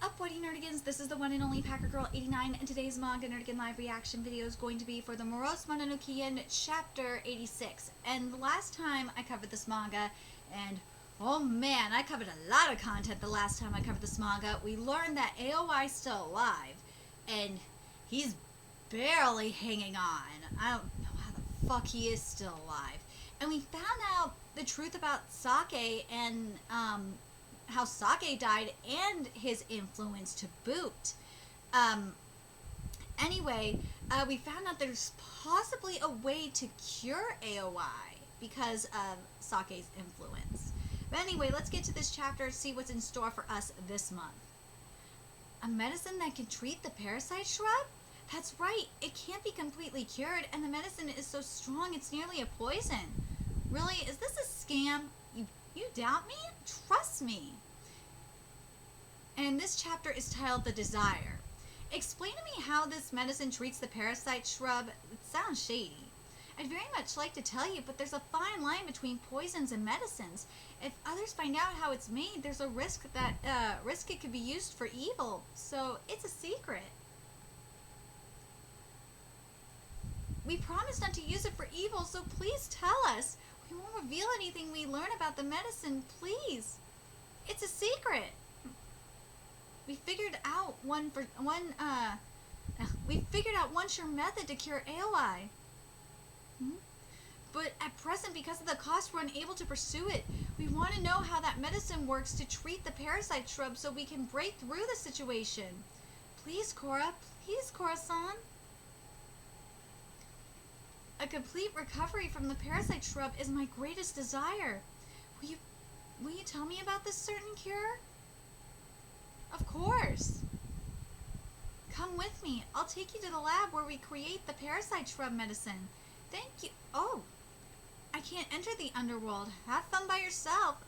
up, Whitey Nerdigans? This is the one and only Packer Girl 89, and today's Manga Nerdigan live reaction video is going to be for the Morose Mononokean Chapter 86. And the last time I covered this manga, and oh man, I covered a lot of content the last time I covered this manga, we learned that AOI is still alive, and he's barely hanging on. I don't know how the fuck he is still alive. And we found out the truth about Sake and, how Sake died and his influence to boot. Anyway, we found out there's possibly a way to cure AOI because of Sake's influence. But anyway, let's get to this chapter and see what's in store for us this month. A medicine that can treat the parasite shrub? That's right, it can't be completely cured, and the medicine is so strong it's nearly a poison. Really? Is this a scam? You doubt me? Trust me. And this chapter is titled The Desire. Explain to me how this medicine treats the parasite shrub. It sounds shady. I'd very much like to tell you, but there's a fine line between poisons and medicines. If others find out how it's made, there's a risk that it could be used for evil. So it's a secret. We promise not to use it for evil, so please tell us. We won't reveal anything we learn about the medicine, please. It's a secret. We figured out one sure method to cure AOI. But at present, because of the cost, we're unable to pursue it. We want to know how that medicine works to treat the parasite shrub so we can break through the situation. Please, Cora-san. A complete recovery from the parasite shrub is my greatest desire. Will you tell me about this certain cure? Of course. Come with me. I'll take you to the lab where we create the parasite shrub medicine. Thank you. Oh, I can't enter the underworld. Have fun by yourself.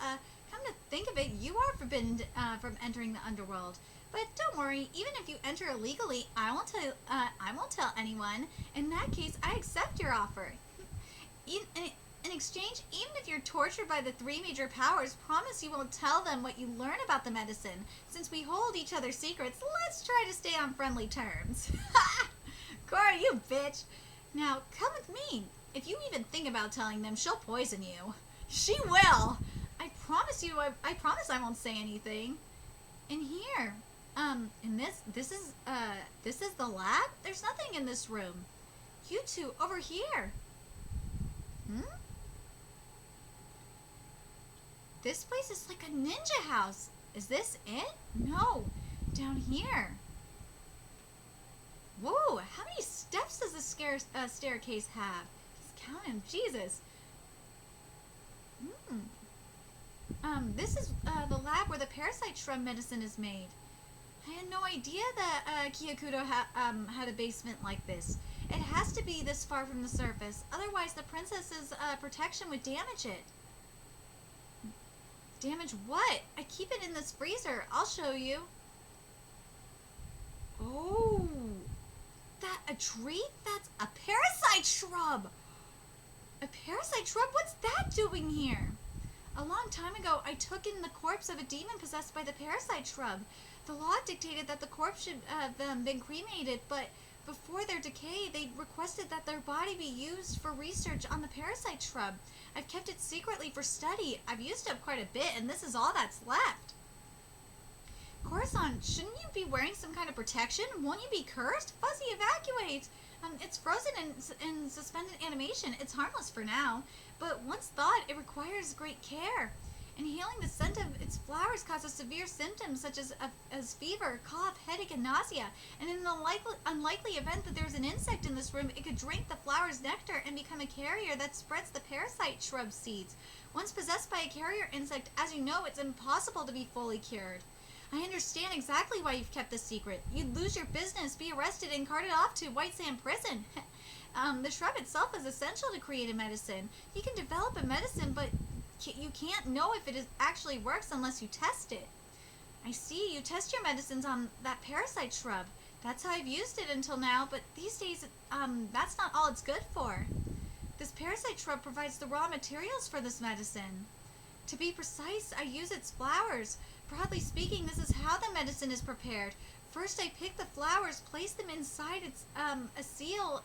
Come to think of it, you are forbidden from entering the underworld. But don't worry, even if you enter illegally, I won't tell anyone. In that case, I accept your offer. In exchange, even if you're tortured by the three major powers, promise you won't tell them what you learn about the medicine. Since we hold each other's secrets, let's try to stay on friendly terms. Cora, you bitch. Now, come with me. If you even think about telling them, she'll poison you. She will. I promise you, I promise I won't say anything. In here. This is the lab? There's nothing in this room. You two, over here. This place is like a ninja house. Is this it? No. Down here. Whoa, how many steps does this staircase have? Just count them. Jesus. This is the lab where the parasite shrub medicine is made. I had no idea that Kyokudo had a basement like this. It has to be this far from the surface. Otherwise, the princess's protection would damage it. Damage what? I keep it in this freezer. I'll show you. Oh, that a tree? That's a parasite shrub. A parasite shrub? What's that doing here? A long time ago, I took in the corpse of a demon possessed by the parasite shrub. The law dictated that the corpse should have been cremated, but before their decay, they requested that their body be used for research on the parasite shrub. I've kept it secretly for study. I've used up quite a bit, and this is all that's left. Cora-san, shouldn't you be wearing some kind of protection? Won't you be cursed? Fuzzy, evacuate! It's frozen in suspended animation. It's harmless for now, but once thawed, it requires great care. Inhaling the scent of its flowers causes severe symptoms such as fever, cough, headache, and nausea. And in the unlikely event that there's an insect in this room, it could drink the flower's nectar and become a carrier that spreads the parasite shrub seeds. Once possessed by a carrier insect, as you know, it's impossible to be fully cured. I understand exactly why you've kept this secret. You'd lose your business, be arrested, and carted off to White Sand Prison. The shrub itself is essential to create a medicine. You can develop a medicine, but you can't know if it actually works unless you test it. I see, you test your medicines on that parasite shrub. That's how I've used it until now, but these days, that's not all it's good for. This parasite shrub provides the raw materials for this medicine. To be precise, I use its flowers. Broadly speaking, this is how the medicine is prepared. First, I pick the flowers, place them inside a sealed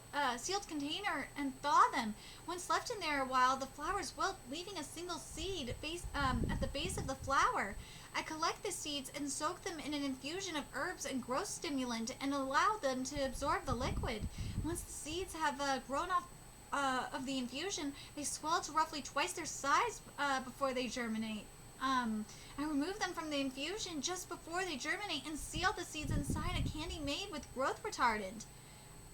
container, and thaw them. Once left in there a while, the flowers wilt, leaving a single seed at the base of the flower. I collect the seeds and soak them in an infusion of herbs and growth stimulant and allow them to absorb the liquid. Once the seeds have grown off of the infusion, they swell to roughly twice their size before they germinate. I remove them from the infusion just before they germinate and seal the seeds inside a candy made with growth retardant.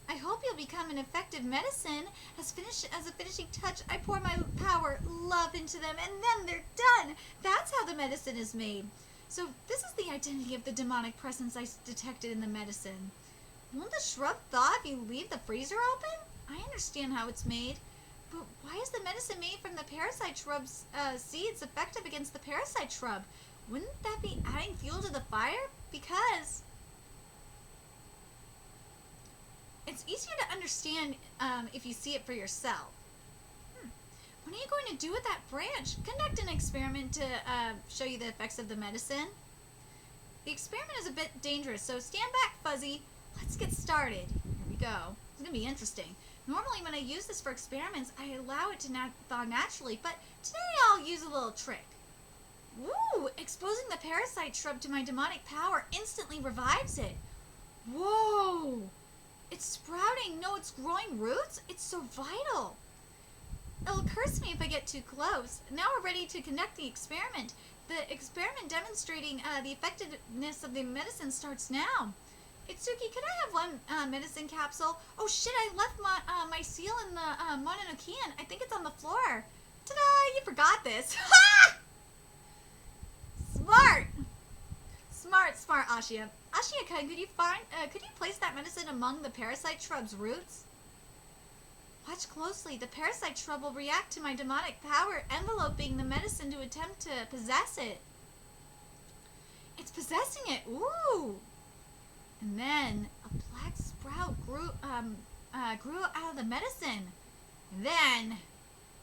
I hope you'll become an effective medicine. As a finishing touch, I pour my power, love into them, and then they're done. That's how the medicine is made. So this is the identity of the demonic presence I detected in the medicine. Won't the shrub thaw if you leave the freezer open? I understand how it's made. But why is the medicine made from the parasite shrub's seeds effective against the parasite shrub? Wouldn't that be adding fuel to the fire? Because it's easier to understand if you see it for yourself. What are you going to do with that branch? Conduct an experiment to show you the effects of the medicine. The experiment is a bit dangerous, so stand back, Fuzzy. Let's get started. Here we go. It's going to be interesting. Normally when I use this for experiments, I allow it to thaw naturally, but today I'll use a little trick. Woo! Exposing the parasite shrub to my demonic power instantly revives it. Whoa! It's sprouting. No, it's growing roots. It's so vital. It'll curse me if I get too close. Now we're ready to conduct the experiment. The experiment demonstrating the effectiveness of the medicine starts now. Itsuki, could I have one medicine capsule? Oh shit, I left my seal in the Mononokean. I think it's on the floor. Ta-da! You forgot this. Ha! Smart! Smart, Ashia. Ashia-kun, could you place that medicine among the parasite shrub's roots? Watch closely. The parasite shrub will react to my demonic power, enveloping the medicine to attempt to possess it. It's possessing it. Ooh! And then a black sprout grew out of the medicine. And then,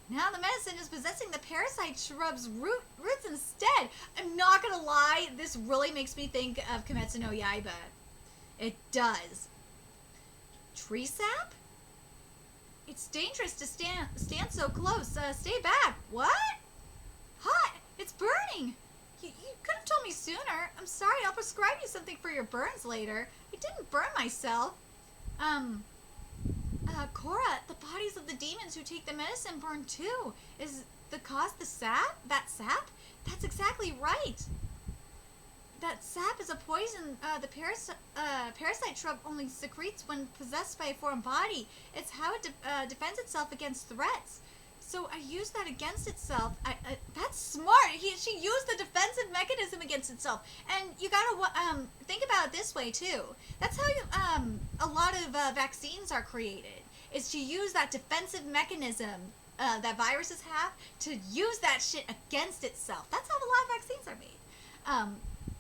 now the medicine is possessing the parasite shrub's roots instead. I'm not gonna lie, this really makes me think of Kimetsu no Yaiba. It does. Tree sap? It's dangerous to stand so close. Stay back. What? Hot! It's burning! You could have told me sooner. I'm sorry, I'll prescribe you something for your burns later. I didn't burn myself. Korra, the bodies of the demons who take the medicine burn too. Is the cause the sap? That sap? That's exactly right. That sap is a poison the parasite shrub only secretes when possessed by a foreign body. It's how it defends itself against threats. So I used that against itself. That's smart. She used the defensive mechanism against itself. And you gotta think about it this way too. That's how a lot of vaccines are created. Is to use that defensive mechanism that viruses have to use that shit against itself. That's how a lot of vaccines are made.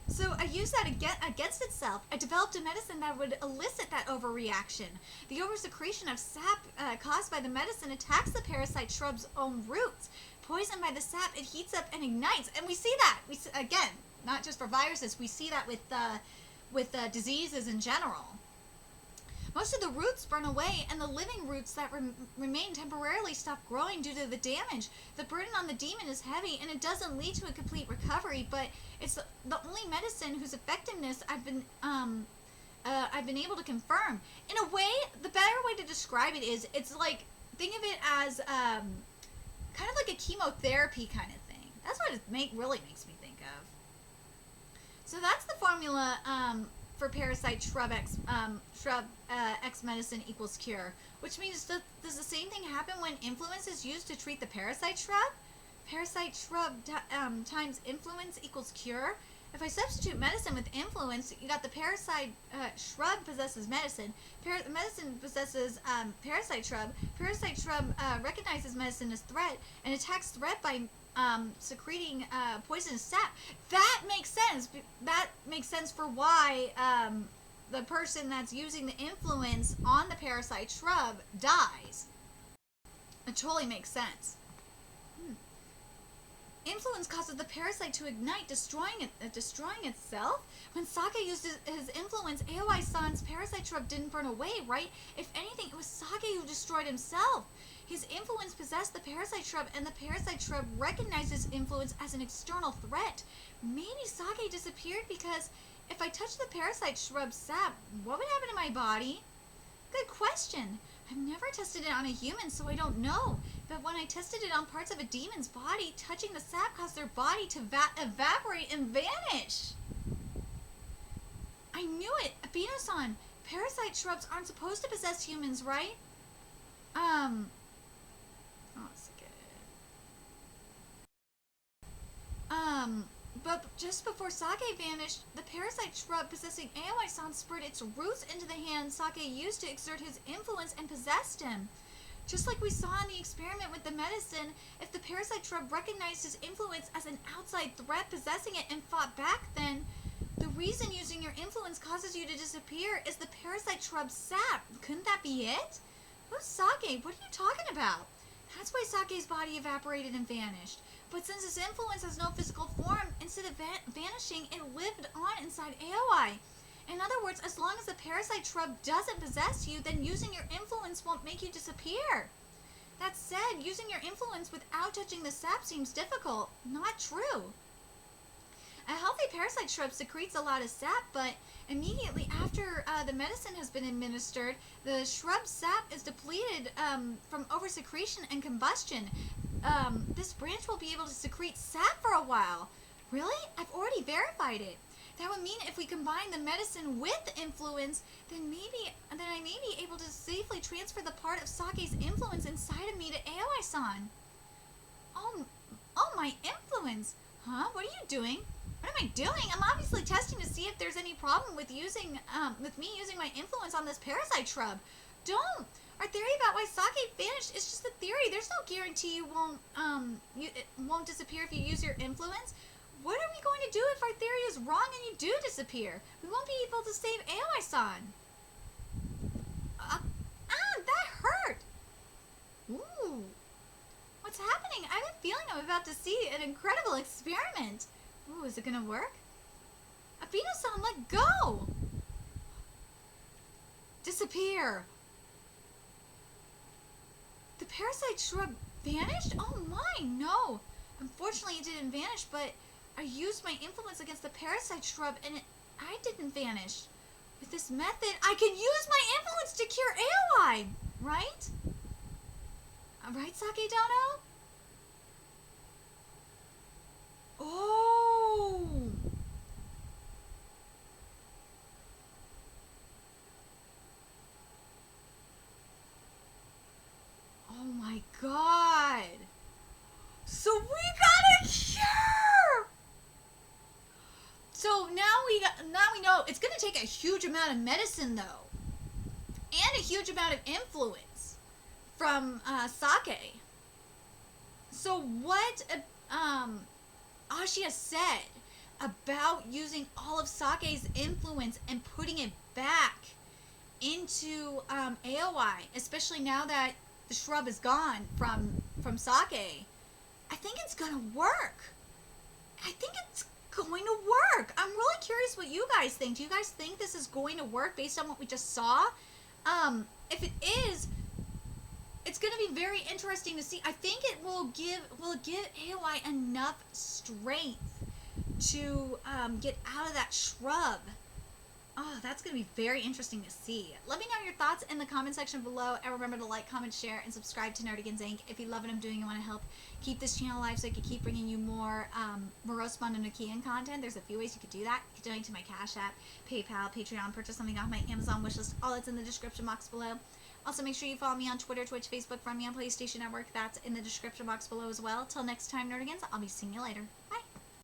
So I used that against itself. I developed a medicine that would elicit that overreaction. The oversecretion of sap caused by the medicine attacks the parasite shrub's own roots. Poisoned by the sap, it heats up and ignites. And we see that. Again, not just for viruses. We see that with diseases in general. Most of the roots burn away, and the living roots that remain temporarily stop growing due to the damage. The burden on the demon is heavy, and it doesn't lead to a complete recovery, but it's the only medicine whose effectiveness I've been able to confirm. In a way, the better way to describe it is, it's like, think of it as kind of like a chemotherapy kind of thing. That's what it really makes me think of. So that's the formula for parasite shrub X medicine equals cure, which means does the same thing happen when influence is used to treat the parasite shrub? Parasite shrub times influence equals cure. If I substitute medicine with influence, you got the parasite shrub possesses medicine. Medicine possesses parasite shrub. Parasite shrub recognizes medicine as threat and attacks threat by secreting poisonous sap. That makes sense. That makes sense for why the person that's using the influence on the parasite shrub dies. It totally makes sense. influence causes the parasite to ignite, destroying itself. When Sake used his influence, AOI-san's parasite shrub didn't burn away, right? If anything, it was Sake who destroyed himself. His influence possessed the parasite shrub, and the parasite shrub recognized his influence as an external threat. Maybe Sake disappeared because if I touched the parasite shrub sap, what would happen to my body? Good question. I've never tested it on a human, so I don't know. But when I tested it on parts of a demon's body, touching the sap caused their body to evaporate and vanish. I knew it! Abino-san, parasite shrubs aren't supposed to possess humans, right? Oh, but just before Sake vanished, the parasite shrub possessing AOI-san spurred its roots into the hand Sake used to exert his influence and possessed him. Just like we saw in the experiment with the medicine, if the parasite shrub recognized his influence as an outside threat possessing it and fought back, then the reason using your influence causes you to disappear is the parasite shrub's sap. Couldn't that be it? Who's Sake? What are you talking about? That's why Sake's body evaporated and vanished. But since his influence has no physical form, instead of vanishing, it lived on inside AOI. In other words, as long as the parasite shrub doesn't possess you, then using your influence won't make you disappear. That said, using your influence without touching the sap seems difficult. Not true. A healthy parasite shrub secretes a lot of sap, but immediately after the medicine has been administered, the shrub sap is depleted from oversecretion and combustion. This branch will be able to secrete sap for a while. Really? I've already verified it. That would mean if we combine the medicine with influence, then I may be able to safely transfer the part of Sake's influence inside of me to AOI-san. Oh, my influence. Huh? What are you doing? What am I doing? I'm obviously testing to see if there's any problem with me using my influence on this parasite shrub. Don't! Our theory about why Sake vanished is just a theory. There's no guarantee it won't disappear if you use your influence. What are we going to do if our theory is wrong and you do disappear? We won't be able to save AOI-san. That hurt. Ooh. What's happening? I have a feeling I'm about to see an incredible experiment. Ooh, is it gonna work? Abino-san, let go! Disappear. The parasite shrub vanished? Oh my, no. Unfortunately, it didn't vanish, but I used my influence against the parasite shrub and I didn't vanish. With this method, I can use my influence to cure AOI, right? Right, Sake Dono? Oh! Oh my god! So we got a cure! So now we know it's gonna take a huge amount of medicine though. And a huge amount of influence from Sake. So what Ashia said about using all of Sake's influence and putting it back into AOI, especially now that the shrub is gone from Sake, I think it's gonna work. I think it's going to work. I'm really curious what you guys think. Do you guys think this is going to work based on what we just saw? If it is, it's going to be very interesting to see. I think it will give AOI enough strength to get out of that shrub. Oh, that's going to be very interesting to see. Let me know your thoughts in the comment section below. And remember to like, comment, share, and subscribe to Nerdigans Inc. If you love what I'm doing and want to help keep this channel alive so I can keep bringing you more Morose Mononokean content, there's a few ways you could do that. You could donate to my Cash App, PayPal, Patreon, purchase something off my Amazon wishlist. All that's in the description box below. Also, make sure you follow me on Twitter, Twitch, Facebook, find me on PlayStation Network. That's in the description box below as well. Till next time, Nerdigans, I'll be seeing you later.